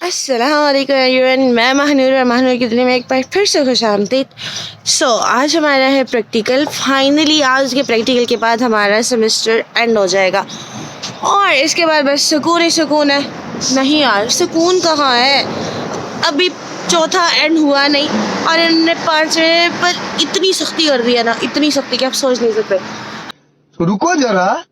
अस्सलामुअलैकुम एवरीवन, मैं महानूर और महानूर की दुनिया में एक बार फिर से खुशामदीद। आज हमारा है प्रैक्टिकल। फाइनली आज के प्रैक्टिकल के बाद हमारा सेमेस्टर एंड हो जाएगा और इसके बाद बस सुकून ही सुकून है। नहीं यार, सुकून कहाँ है, अभी चौथा एंड हुआ नहीं और इन्होंने पाँचवें पर इतनी सख्ती कर दी है ना, इतनी सख्ती कि आप सोच नहीं सकते। रुको जरा,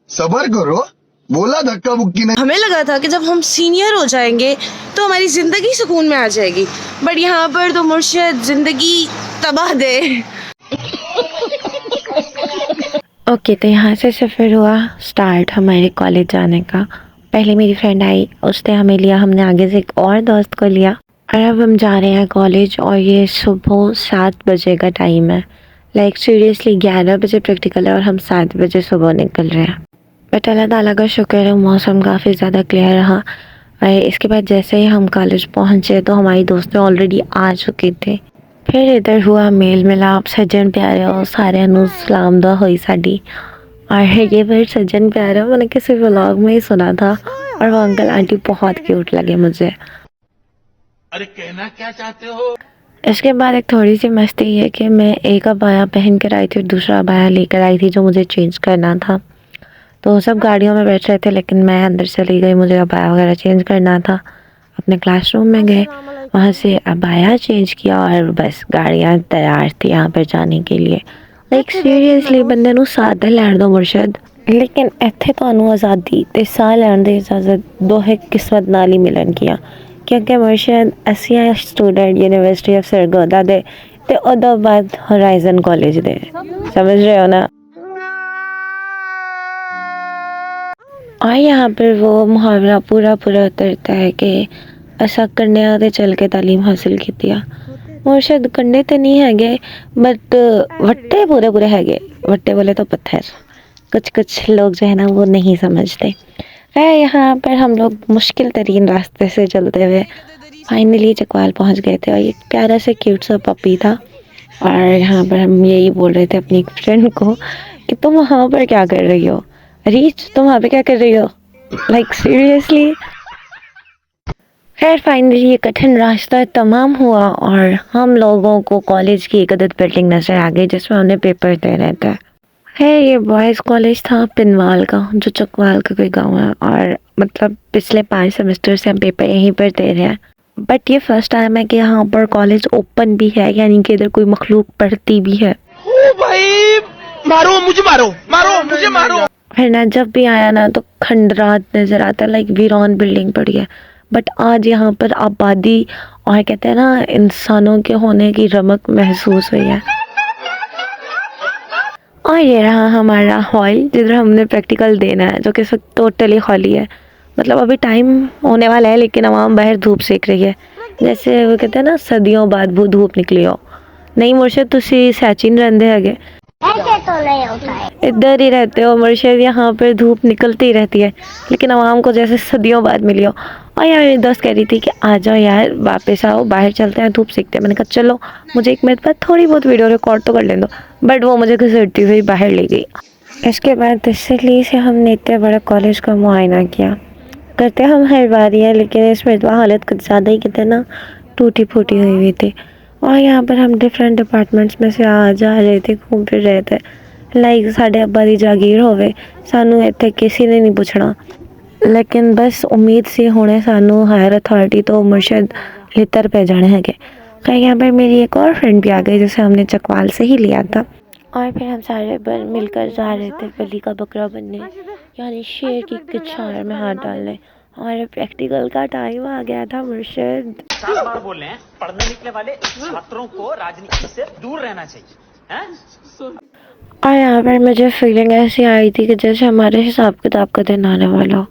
सबर करो, बोला धक्का मुक्की नहीं। हमें लगा था कि जब हम सीनियर हो जाएंगे तो हमारी ज़िंदगी सुकून में आ जाएगी, बट यहाँ पर तो मुर्शिद ज़िंदगी तबाह दे। ओके, तो यहाँ से सफ़र हुआ स्टार्ट हमारे कॉलेज जाने का। पहले मेरी फ्रेंड आई, उसने हमें लिया, हमने आगे से एक और दोस्त को लिया और अब हम जा रहे हैं कॉलेज। और ये सुबह 7 बजे का टाइम है। लाइक सीरियसली 11 बजे प्रैक्टिकल है और हम 7 बजे सुबह निकल रहे हैं। बट अल्लाह ताला का शुक्र है, मौसम काफ़ी ज़्यादा क्लियर रहा। और इसके बाद जैसे ही हम कॉलेज पहुँचे तो हमारी दोस्तें ऑलरेडी आ चुके थे। फिर इधर हुआ मेल मिलाप, सज्जन प्यारे और सारे नू सलाम दा हुई साड़ी। और ये फिर सज्जन प्यारे मैंने किसी व्लॉग में ही सुना था और वो अंकल आंटी बहुत क्यूट लगे मुझे। अरे कहना क्या चाहते हो? इसके बाद एक थोड़ी सी मस्ती है कि मैं एक अबाया पहन कर आई थी और दूसरा अबाया लेकर आई थी जो मुझे चेंज करना था। तो सब गाड़ियों में बैठ रहे थे लेकिन मैं अंदर चली गई, मुझे अबाया वगैरह चेंज करना था। अपने क्लासरूम में गए, वहाँ से अबाया चेंज किया और बस गाड़ियाँ तैयार थी यहाँ पर जाने के लिए। लाइक सीरियसली बंदे नू साथ लैण दो मुर्शद, लेकिन ਇੱਥੇ ਤੁਹਾਨੂੰ ਆਜ਼ਾਦੀ ਤੇ ਸਾਹ ਲੈਣ ਦੀ ਇਜਾਜ਼ਤ ਦੋਹੇ ਕਿਸਮਤ ਨਾਲ ਹੀ ਮਿਲਣਗੀਆਂ क्योंकि मुर्शद ਅਸੀਂ ਆ स्टूडेंट यूनिवर्सिटी ऑफ सरगोदा दे ਤੇ ਉਹਦੇ बाद होराइजन कॉलेज दे, समझ रहे हो ना। और यहाँ पर वो मुहावरा पूरा उतरता है कि असा करने आते चल के तालीम हासिल की दिया। मुर्शद करने तो नहीं है बट वट्टे पूरे है। वट्टे बोले तो पत्थर, कुछ लोग जो है ना वो नहीं समझते। है यहाँ पर हम लोग मुश्किल तरीन रास्ते से चलते हुए फाइनली चकवाल पहुँच गए थे और एक प्यारा से क्यूट सा पपी था। और यहाँ पर हम यही बोल रहे थे अपनी फ्रेंड को कि तुम वहाँ पर क्या कर रही हो, रीच तुम वहाँ पे क्या कर रही हो, लाइक सीरियसली। खैर फाइनली ये कठिन रास्ता तमाम हुआ और हम लोगों को कॉलेज की एक अदद बिल्डिंग नजर आ गई जिसमें हमने पेपर दे रहे थे। है ये बॉयज़ कॉलेज था पिनवाल का, जो चकवाल का कोई गांव है। और मतलब पिछले 5 सेमेस्टर से हम पेपर यहीं पर दे रहे हैं। बट ये फर्स्ट टाइम है कि यहाँ पर कॉलेज ओपन भी है, यानी कि इधर कोई मखलूक पढ़ती भी है। ओ भाई, मारो मुझे, मारो मुझे, मारो। फिर ना जब भी आया ना तो खंडरात नज़र आता, लाइक वीरान बिल्डिंग पड़ी है। बट आज यहाँ पर आबादी और कहते हैं ना इंसानों के होने की रमक महसूस हुई है। और ये रहा हमारा हॉल जिधर हमने प्रैक्टिकल देना है, जो कि इस वक्त टोटली खाली है। मतलब अभी टाइम होने वाला है लेकिन आवाम बाहर धूप सेक रही है, जैसे वो कहते हैं ना सदियों बाद वो धूप निकली हो। नहीं मुर्शद, तुसी सैचिन रहंदे हैगे, ऐसे तो नहीं होता है। इधर ही रहते हो मुर्शद, यहाँ पर धूप निकलती ही रहती है लेकिन आवाम को जैसे सदियों बाद मिली हो। और यार मेरी दोस्त कह रही थी कि आ जाओ यार वापस आओ, बाहर चलते हैं धूप सीखते हैं। मैंने कहा चलो, मुझे 1 मिनट बाद थोड़ी बहुत वीडियो रिकॉर्ड तो कर लें दो। बट वो मुझे घसीटती हुई बाहर ले गई। इसके बाद तसल्ली से हमने इतने बड़े कॉलेज का मुआयना किया। करते हम हर बार ही है लेकिन इसमें तो हालत कुछ ज़्यादा ही कहते ना टूटी फूटी हुई थी। और यहाँ पर हम डिफरेंट डिपार्टमेंट्स में से आ जा रहे थे, घूम फिर रहे थे। लाइक साढ़े अब्बा दी जागीर होवे, सानू इत्थे किसी ने नहीं पूछना, लेकिन बस उम्मीद सी होने सानू हायर अथॉरिटी तो मुर्शद लितर पे जाने है। खैर यहाँ पर मेरी एक और फ्रेंड भी आ गई जिसे हमने चकवाल से ही लिया था। और फिर हम सारे मिलकर जा रहे थे बली का बकरा बनने, यानी शेर की किचार में हाथ डालने। और प्रैक्टिकल का टाइम आ गया था मुर्शद। 7 बार बोल रहे हैं, पढ़ने निकले वाले छात्रों को राजनीति से दूर रहना चाहिए, हैं? और यहाँ पर मुझे फीलिंग ऐसी आई थी कि जैसे हमारे हिसाब किताब का दिन आने वाला हो।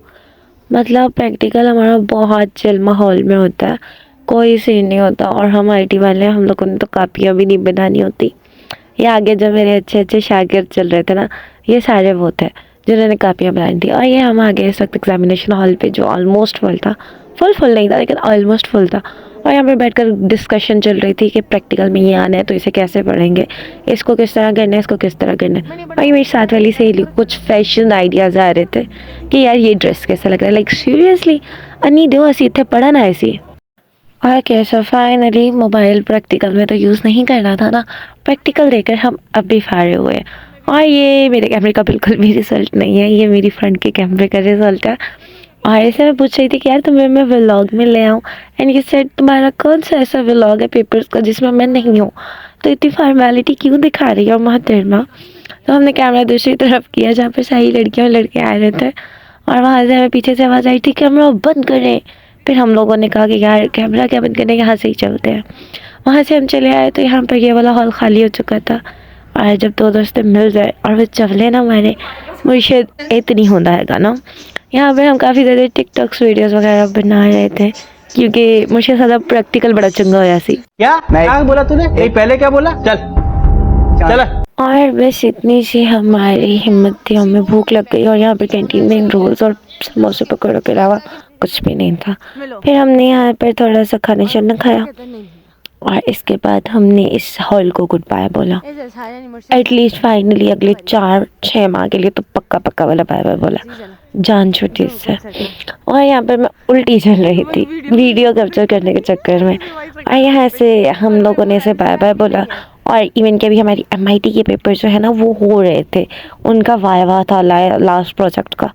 मतलब प्रैक्टिकल हमारा बहुत चिल माहौल में होता है, कोई सीन नहीं होता। और हम आईटी वाले हैं, हम लोगों ने तो कापियाँ भी नहीं बनानी होती। ये आगे जो मेरे अच्छे शागिर्द चल रहे थे ना, ये सारे वो थे जिन्होंने कापियाँ बनाई थी। और ये हम आ गए इस वक्त एग्जामिनेशन हॉल पे, जो ऑलमोस्ट फुल था। फुल नहीं था लेकिन ऑलमोस्ट फुल था। और यहाँ पर बैठकर डिस्कशन चल रही थी कि प्रैक्टिकल में ये आना है तो इसे कैसे पढ़ेंगे, इसको किस तरह करना है, इसको किस तरह करना है। और ये मेरी साथ वाली सहेली को कुछ फैशन आइडियाज़ आ रहे थे कि यार ये ड्रेस कैसा लग रहा है, लाइक सीरियसली अन्नी दो असी इतने पढ़ा ना ऐसी। और कैसा फाइनली मोबाइल प्रैक्टिकल में तो यूज़ नहीं करना था ना, प्रैक्टिकल देकर हम अब भी फारे हुए हैं। और ये मेरे कैमरे का बिल्कुल भी रिजल्ट नहीं है, ये मेरी फ्रेंड के कैमरे का रिजल्ट है। और ऐसे मैं पूछ रही थी कि यार तुम्हें मैं व्लॉग में ले आऊँ, एंड ये सेड तुम्हारा कौन सा ऐसा व्लॉग है पेपर्स का जिसमें मैं नहीं हूँ, तो इतनी फॉर्मेलिटी क्यों दिखा रही है मोहतरमा। तो हमने कैमरा दूसरी तरफ किया जहाँ पर सारी लड़कियाँ और लड़के आ रहे थे, और वहाँ से हमें पीछे से आवाज़ आई थी कैमरा बंद करें। फिर हम लोगों ने कहा कि यार कैमरा क्या बंद करने, यहाँ से ही चलते हैं। वहाँ से हम चले आए तो यहाँ पर ये वाला हॉल खाली हो चुका था। और जब दो दोस्तें मिल जाए और वो चले ना मारे, मुझे इतनी होता है ना। यहाँ पे हम काफ़ी ज़्यादा टिकटॉक्स वीडियोस वगैरह बना रहे थे क्योंकि मुझे ज़्यादा प्रैक्टिकल बड़ा चंगा होया सी। क्या बोला तूने? नहीं पहले क्या बोला? चल और बस इतनी सी हमारी हिम्मत थी, हमें भूख लग गई और यहाँ पे कैंटीन में रोल्स और समोसे पकौड़ों के अलावा कुछ भी नहीं था। फिर हमने यहाँ पर थोड़ा सा खाना शाना खाया और इसके बाद हमने इस हॉल को गुड बाय बोला। एटलीस्ट फाइनली अगले 4-6 माह के लिए तो पक्का वाला बाय बाय बोला, जान छुट्टी इससे। और यहाँ पर मैं उल्टी चल रही थी वीडियो कैप्चर करने के चक्कर में, और यहाँ से हम लोगों ने इसे बाय बाय बोला। और इवन के अभी हमारी MIT के पेपर जो है ना वो हो रहे थे, उनका वायवा था लास्ट प्रोजेक्ट का।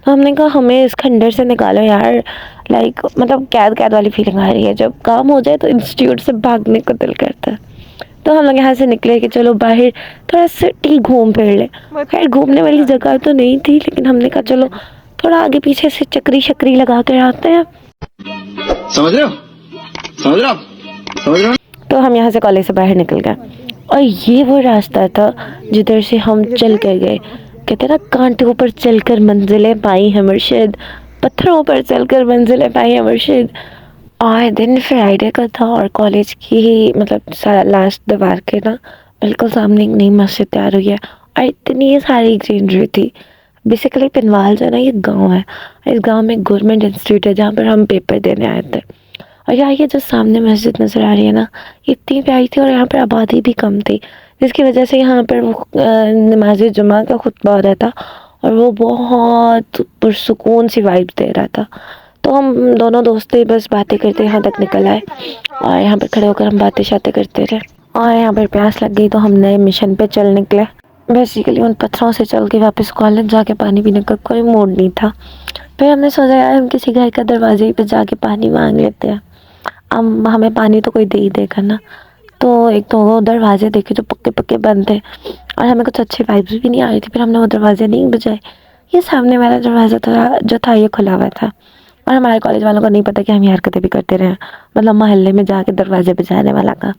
तो हमने कहा हमें इस खंडर से निकालो यार, लाइक मतलब कैद वाली फीलिंग आ रही है, जब काम हो जाए तो इंस्टीट्यूट से भागने को दिल करता है। तो हम लोग यहाँ से निकले कि चलो बाहर थोड़ा सिटी घूम फिर ले। खैर घूमने वाली जगह तो नहीं थी, लेकिन हमने कहा चलो थोड़ा आगे पीछे से चक्री लगा कर आते हैं। समझ रहे हो? तो हम यहाँ से कॉलेज से बाहर निकल गए और ये वो रास्ता था जिधर से हम चल कर गए। कहते ना कांटों पर चलकर मंजिलें पाई है मुर्शिद, पत्थरों पर चलकर मंजिलें पाई है मुर्शिद। और दिन फ्राइडे का था और कॉलेज की ही मतलब लास्ट दीवार के ना बिल्कुल सामने एक नई मस्जिद तैयार हुई है और इतनी सारी ग्रीनरी थी। बेसिकली पिनवाल जो है ना ये गांव है, इस गांव में गवर्नमेंट इंस्टीट्यूट है जहाँ पर हम पेपर देने आए थे। और यार ये जो सामने मस्जिद नज़र आ रही है ना इतनी प्यारी थी और यहाँ पर आबादी भी कम थी, जिसकी वजह से यहाँ पर वो नमाज जुमा का खुतबा हो रहा था और वो बहुत पुरसुकून सी वाइब दे रहा था। तो हम दोनों दोस्तें बस बातें करते यहाँ तक निकल आए और यहाँ पर खड़े होकर हम बातें शातें करते रहे। और यहाँ पर प्यास लग गई तो हम नए मिशन पे चल निकले। बेसिकली उन पत्थरों से चल के वापस कॉलेज जाके पानी पीने का कोई मूड नहीं था। फिर हमने सोचा यार हम किसी घर का दरवाजे पे जाके पानी मांग लेते हैं, अब हमें पानी तो कोई दे ही देगा ना। तो एक तो वो दरवाजे देखे जो पक्के बंद थे और हमें कुछ अच्छी वाइब्स भी नहीं आ रही थी। फिर हमने वो दरवाजे नहीं बजाए, ये सामने वाला दरवाज़ा जो था ये खुला हुआ था और हमारे कॉलेज वालों को नहीं पता कि हम ये हरकतें भी करते रहे, मतलब मोहल्ले में जाके दरवाजे बजाने वाला का।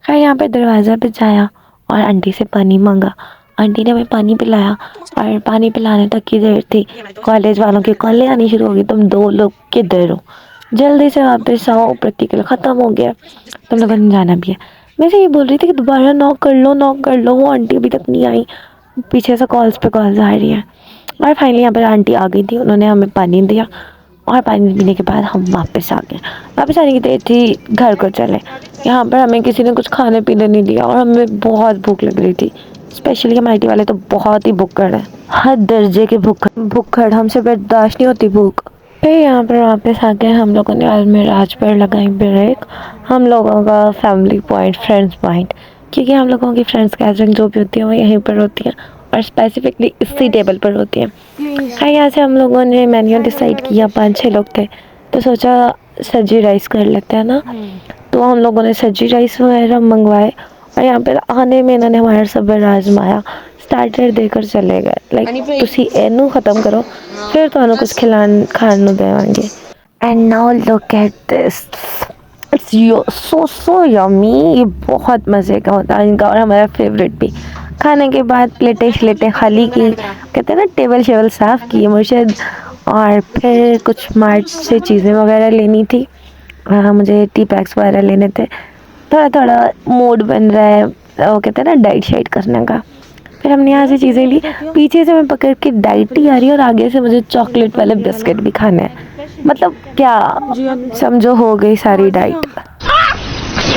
खैर यहाँ पर दरवाज़ा बजाया और आंटी से पानी मांगा, आंटी ने हमें पानी पिलाया और पानी पिलाने तक की देर थी कॉलेज वालों की कॉलें आनी शुरू हो गई, तुम 2 लोग किधर हो, जल्दी से वापस आओ, प्रैक्टिकल ख़त्म हो गया, तुम लोगों ने जाना भी है। मैं से ये बोल रही थी कि दोबारा नॉक कर लो, वो आंटी अभी तक नहीं आई, पीछे से कॉल्स पे कॉल्स आ रही है। और फाइनली यहाँ पर आंटी आ गई थी, उन्होंने हमें पानी दिया और पानी पीने के बाद हम वापस आ गए। वापस आने की देर थी, घर को चले। यहाँ पर हमें किसी ने कुछ खाने पीने नहीं दिया और हमें बहुत भूख लग रही थी, स्पेशली MIT वाले तो बहुत ही भुक्कड़ है, हर दर्जे के भुक्कड़, हमसे बर्दाश्त नहीं होती भूख। फिर यहाँ पर वापस आके हम लोगों ने अलमिराज पर लगाई ब्रेक, हम लोगों का फैमिली पॉइंट, फ्रेंड्स पॉइंट, क्योंकि हम लोगों की फ्रेंड्स गैदरिंग जो भी होती है वो यहीं पर होती है और स्पेसिफिकली इसी टेबल पर होती है। हाँ, यहाँ से हम लोगों ने मेन्यू डिसाइड किया, 5-6 लोग थे तो सोचा सब्जी राइस कर लेते हैं ना। तो हम लोगों ने सब्जी राइस वगैरह मंगवाए और यहाँ पर आने में इन्होंने हमारा सब्र आजमाया, स्टार्टर देकर चले गए, लाइक तुसी एनू ख़त्म करो फिर तो कुछ खान देवांगे। And now look at this, it's so yummy, ये बहुत मज़े का होता है इनका और हमारा फेवरेट भी। खाने के बाद प्लेटें खाली की, कहते हैं ना टेबल शेबल साफ़ की मुर्शिद, और फिर कुछ मार्ट से चीज़ें वगैरह लेनी थी, मुझे टी पैक्स वगैरह लेने थे। थोड़ा मूड बन रहा है वो कहते हैं ना डाइट शाइट करने का। फिर हमने यहाँ से चीज़ें ली, पीछे से मैं पकड़ के डाइट ही आ रही है और आगे से मुझे चॉकलेट वाले बिस्किट भी खाने हैं, मतलब क्या समझो हो गई सारी डाइट।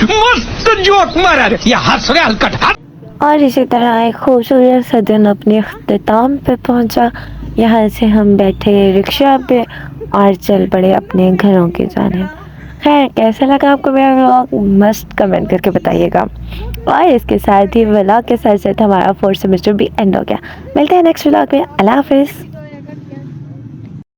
मस्त जोक मारा रे, ये हंस रहे हलकट हंस। और इसी तरह एक खूबसूरत सा दिन अपने अख्ताम पे पहुंचा। यहाँ से हम बैठे रिक्शा पे और चल पड़े अपने घरों की जानिब। खैर, कैसा लगा आपको मेरा व्लॉग, मस्त कमेंट करके बताइएगा। और इसके साथ ही व्लॉग के साथ साथ हमारा 4th सेमेस्टर भी एंड हो गया। मिलते हैं नेक्स्ट व्लॉग में। अल्लाह हाफिज़।